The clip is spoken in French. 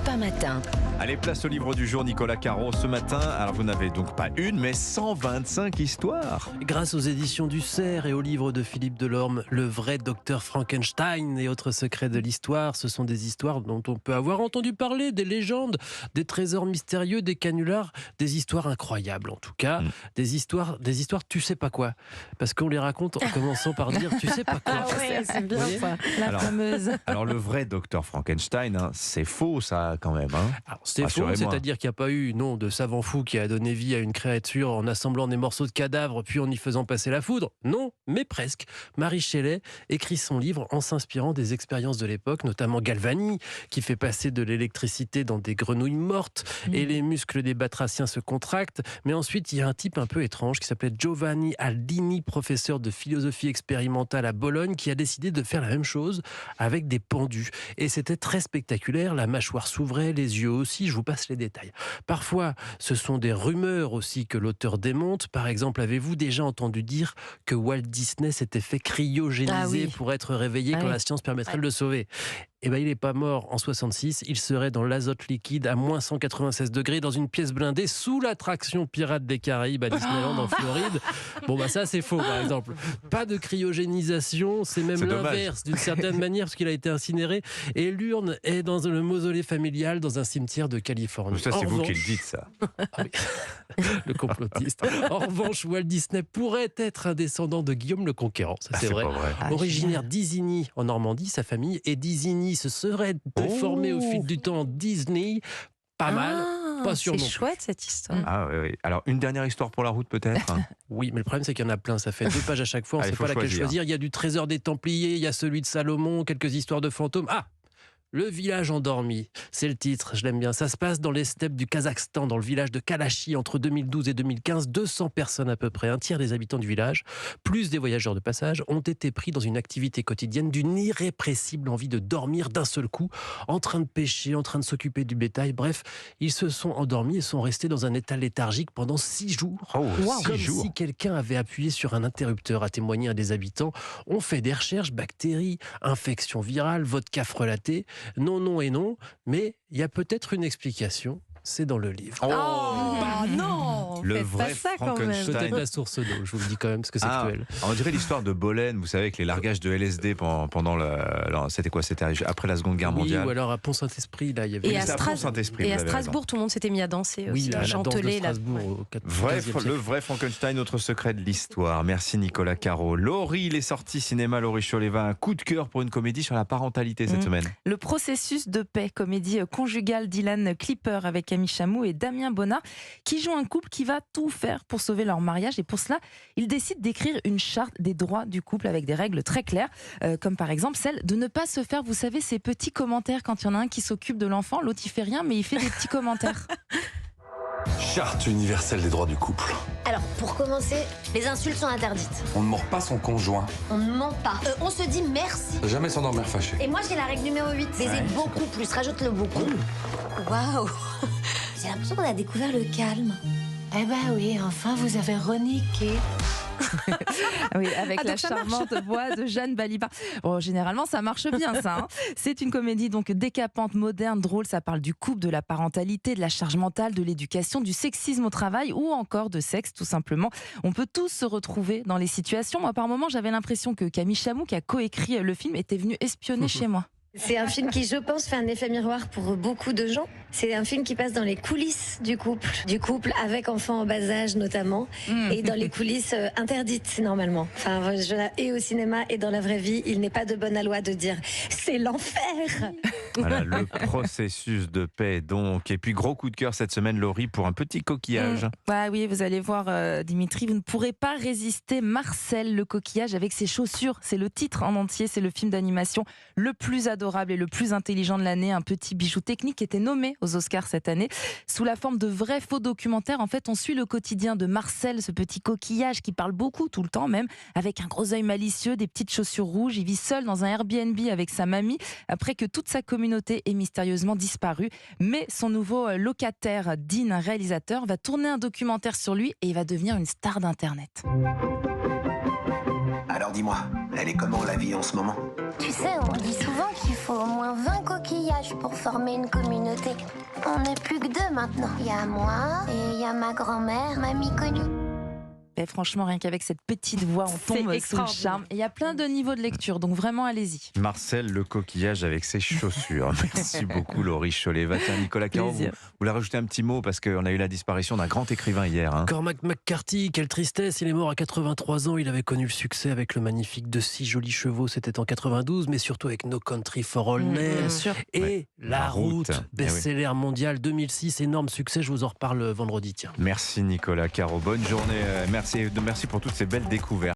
Europe 1 matin. Allez, place au livre du jour, Nicolas Caro. Ce matin, alors vous n'avez donc pas une, mais 125 histoires. Grâce aux éditions du Cerf et au livre de Philippe Delorme, Le vrai docteur Frankenstein et autres secrets de l'histoire, ce sont des histoires dont on peut avoir entendu parler, des légendes, des trésors mystérieux, des canulars, des histoires incroyables en tout cas, des histoires tu sais pas quoi, parce qu'on les raconte en commençant par dire tu sais pas quoi. Ah ouais, c'est bien ça, la fameuse. Alors le vrai docteur Frankenstein, c'est faux ça quand même. Alors, c'est faux, c'est-à-dire qu'il n'y a pas eu de savant fou qui a donné vie à une créature en assemblant des morceaux de cadavres puis en y faisant passer la foudre. Non, mais presque. Mary Shelley écrit son livre en s'inspirant des expériences de l'époque, notamment Galvani, qui fait passer de l'électricité dans des grenouilles mortes et les muscles des batraciens se contractent. Mais ensuite, il y a un type un peu étrange qui s'appelait Giovanni Aldini, professeur de philosophie expérimentale à Bologne, qui a décidé de faire la même chose avec des pendus. Et c'était très spectaculaire, la mâchoire s'ouvrait, les yeux aussi, je vous passe les détails. Parfois, ce sont des rumeurs aussi que l'auteur démonte. Par exemple, avez-vous déjà entendu dire que Walt Disney s'était fait cryogéniser pour être réveillé quand la science permettrait de le sauver? Eh ben, il n'est pas mort en 66, il serait dans l'azote liquide à moins 196 degrés dans une pièce blindée sous l'attraction Pirates des Caraïbes à Disneyland en Floride. Bon bah ça c'est faux par exemple. Pas de cryogénisation, c'est même l'inverse d'une certaine manière parce qu'il a été incinéré et l'urne est dans le mausolée familial dans un cimetière de Californie. Ça c'est vous qui le dites ça. Le complotiste. En revanche, Walt Disney pourrait être un descendant de Guillaume le Conquérant, ça c'est vrai. Originaire d'Isigny en Normandie, sa famille est d'Isigny se serait déformé au fil du temps en Disney. Pas mal, pas sûr non plus. C'est chouette cette histoire. Ah oui. Alors une dernière histoire pour la route peut-être. Oui, mais le problème c'est qu'il y en a plein, ça fait 2 pages à chaque fois, on ne sait pas laquelle choisir. Il y a du trésor des Templiers, il y a celui de Salomon, quelques histoires de fantômes. Le village endormi, c'est le titre, je l'aime bien. Ça se passe dans les steppes du Kazakhstan, dans le village de Kalachi, entre 2012 et 2015. 200 personnes à peu près, un tiers des habitants du village, plus des voyageurs de passage, ont été pris dans une activité quotidienne d'une irrépressible envie de dormir d'un seul coup, en train de pêcher, en train de s'occuper du bétail. Bref, ils se sont endormis et sont restés dans un état léthargique pendant 6 jours. Comme si quelqu'un avait appuyé sur un interrupteur, a témoigné un des habitants. On fait des recherches, bactéries, infections virales, vodka frelaté. Non et non, mais il y a peut-être une explication, c'est dans le livre. Non, le faites vrai pas ça quand même. Peut-être la source d'eau, je vous le dis quand même, parce que c'est cruel. On dirait l'histoire de Bolène, vous savez, avec les largages de LSD pendant c'était quoi? C'était après la Seconde Guerre mondiale. Oui, ou alors à Pont-Saint-Esprit, là, il y avait... Et à Strasbourg, tout le monde s'était mis à danser aussi. Oui, la danse de là. Strasbourg au Le vrai Frankenstein, notre secret de l'histoire. Merci Nicolas Caro. Laurie, il est sorti cinéma, Laurie Choleva, un coup de cœur pour une comédie sur la parentalité cette semaine. Le processus de paix, comédie conjugale d'Ilan Clipper avec Camille Chamou et Damien Bonnat, qui joue un couple qui va tout faire pour sauver leur mariage. Et pour cela, ils décident d'écrire une charte des droits du couple avec des règles très claires, comme par exemple celle de ne pas se faire, vous savez, ces petits commentaires quand il y en a un qui s'occupe de l'enfant, l'autre il fait rien, mais il fait des petits commentaires. Charte universelle des droits du couple. Alors, pour commencer, les insultes sont interdites. On ne mord pas son conjoint. On ne ment pas. On se dit merci. Jamais s'endormir fâché. Et moi, j'ai la règle numéro 8. Baiser beaucoup plus. Rajoute le beaucoup. Waouh. J'ai l'impression qu'on a découvert le calme. Eh ben oui, enfin vous avez reniqué. Oui, avec la charmante voix de Jeanne Balibar. Bon, généralement, ça marche bien, ça. C'est une comédie donc décapante, moderne, drôle. Ça parle du couple, de la parentalité, de la charge mentale, de l'éducation, du sexisme au travail ou encore de sexe, tout simplement. On peut tous se retrouver dans les situations. Moi, par moments, j'avais l'impression que Camille Chamou, qui a coécrit le film, était venue espionner chez moi. C'est un film qui, je pense, fait un effet miroir pour beaucoup de gens. C'est un film qui passe dans les coulisses du couple avec enfants en bas âge notamment, et dans les coulisses interdites normalement. Enfin, et au cinéma et dans la vraie vie, il n'est pas de bonne loi de dire c'est l'enfer. Voilà, le processus de paix donc. Et puis gros coup de cœur cette semaine, Laurie, pour un petit coquillage. Oui, vous allez voir Dimitri, vous ne pourrez pas résister. Marcel le coquillage avec ses chaussures, c'est le titre en entier, c'est le film d'animation le plus adorable et le plus intelligent de l'année, un petit bijou technique qui était nommé aux Oscars cette année. Sous la forme de vrais faux documentaires, en fait, on suit le quotidien de Marcel, ce petit coquillage qui parle beaucoup tout le temps même, avec un gros œil malicieux, des petites chaussures rouges. Il vit seul dans un Airbnb avec sa mamie après que toute sa communauté ait mystérieusement disparu. Mais son nouveau locataire, Dean, un réalisateur, va tourner un documentaire sur lui et il va devenir une star d'Internet. Alors dis-moi, Elle est comment la vie en ce moment? Tu sais, on dit souvent qu'il faut au moins 20 coquillages pour former une communauté. On n'est plus que 2 maintenant. Il y a moi et il y a ma grand-mère, mamie connue. Et franchement, rien qu'avec cette petite voix, on tombe sous le charme. Et il y a plein de niveaux de lecture, donc vraiment, allez-y. Marcel le coquillage avec ses chaussures. Merci beaucoup, Laurie Choleva. Tiens, Nicolas Caro, vous voulez rajouter un petit mot parce qu'on a eu la disparition d'un grand écrivain hier. Hein. Cormac McCarthy, quelle tristesse. Il est mort à 83 ans. Il avait connu le succès avec le magnifique De 6 jolis chevaux. C'était en 92, mais surtout avec No Country for Old Men. Et La Route, best-seller mondial 2006. Énorme succès. Je vous en reparle vendredi. Tiens. Merci, Nicolas Caro. Bonne journée. Merci pour toutes ces belles découvertes.